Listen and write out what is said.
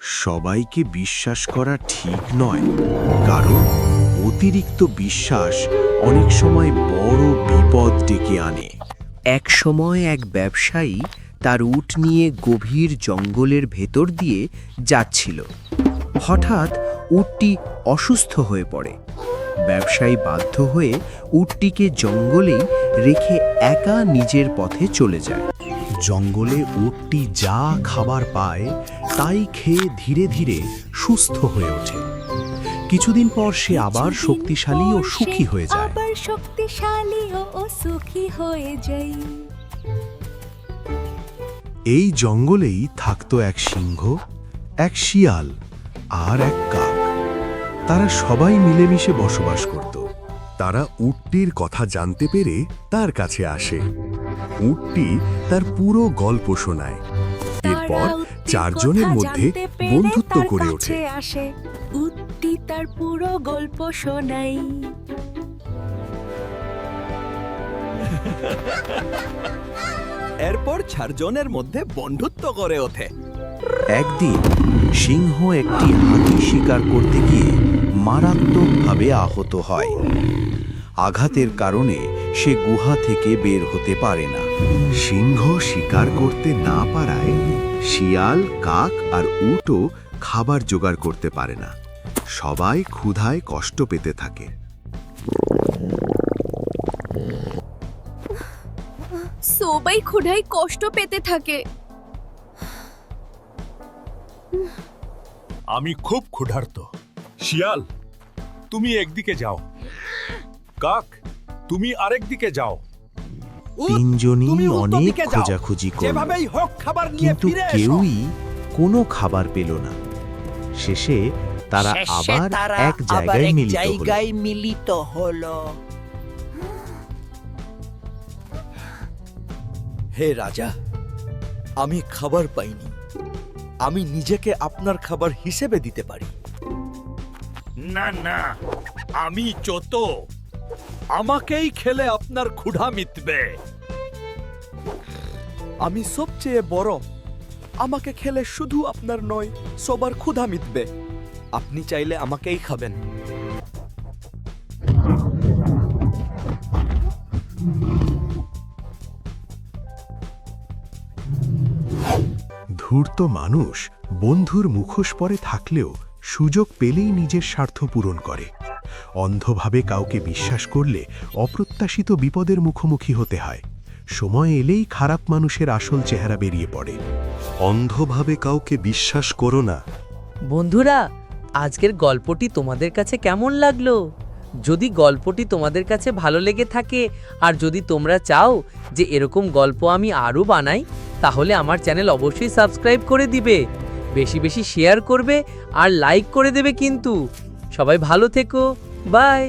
সবাইকে বিশ্বাস করা ঠিক নয়, কারণ অতিরিক্ত বিশ্বাস অনেক সময় বড় বিপদ ডেকে আনে। এক সময় এক ব্যবসায়ী তার উট নিয়ে গভীর জঙ্গলের ভেতর দিয়ে যাচ্ছিল। হঠাৎ উটটি অসুস্থ হয়ে পড়ে। ব্যবসায়ী বাধ্য হয়ে উটটিকে জঙ্গলেই রেখে একা নিজের পথে চলে যায়। জঙ্গলে উটটি যা খাবার পায় তাই খেয়ে ধীরে ধীরে সুস্থ হয়ে ওঠে। কিছুদিন পর সে আবার শক্তিশালী ও সুখী হয়ে যায়। আবার শক্তিশালী ও সুখী হয়ে যায়। এই জঙ্গলেই থাকতো এক সিংহ, এক শিয়াল আর এক কাক। তারা সবাই মিলেমিশে বসবাস করত। তারা উটটির কথা জানতে পেরে তার কাছে আসে। উটটি তার পুরো গল্প শোনায়। এরপর চারজনের মধ্যে বন্ধুত্ব গড়ে ওঠে। উটটি তার পুরো গল্প শোনাই। এরপর চারজনের মধ্যে বন্ধুত্ব গড়ে ওঠে। একদিন সিংহ একটি হাতি শিকার করতে গিয়ে মারাত্মকভাবে আহত হয়। আঘাতের কারণে সে গুহা থেকে বের হতে পারে না। সিংহ শিকার করতে না পারায় শিয়াল, কাক আর উটও খাবার জোগাড় করতে পারে না। সবাই ক্ষুধায় কষ্ট পেতে থাকে। সবাই ক্ষুধায় কষ্ট পেতে থাকে। আমি খুব ক্ষুধার্ত। শিয়াল, তুমি একদিকে যাও। কাক, তুমি আরেক দিকে যাও। তিনজনই তুমি উল্টো অনেক দিকে যাও। খোঁজাখুঁজি করল, যেভাবেই হোক খাবার নিয়ে কিন্তু ফিরে এসো। কেউই কোনো খাবার পেল না। শেষে তারা আবার এক জায়গায় মিলিত হলো। হে রাজা, আমি খাবার পাইনি। আমি নিজেকে আপনার খাবার হিসেবে দিতে পারি। না না, আমি যত, আমাকেই খেলে আপনার ক্ষুধা মিটবে। আমি সবচেয়ে বড়। আমাকে খেলে শুধু আপনার নয়, সবার ক্ষুধা মিটবে। আপনি চাইলে আমাকেই খাবেন। ধূর্ত মানুষ বন্ধুর মুখোশ পরে থাকলেও সুযোগ পেলেই নিজের স্বার্থ পূরণ করে। অন্ধভাবে কাউকে বিশ্বাস করলে অপ্রত্যাশিত বিপদের মুখোমুখি হতে হয়। সময় এলেই খারাপ মানুষের আসল চেহারা বেরিয়ে পড়ে। অন্ধভাবে কাউকে বিশ্বাস করো না। বন্ধুরা, আজকের গল্পটি তোমাদের কাছে কেমন লাগলো? যদি গল্পটি তোমাদের কাছে ভালো লেগে থাকে আর যদি তোমরা চাও যে এরকম গল্প আমি আরও বানাই, তাহলে আমার চ্যানেল অবশ্যই সাবস্ক্রাইব করে দিবে, বেশি বেশি শেয়ার করবে আর লাইক করে দেবে। কিন্তু সবাই ভালো থেকো, বাই।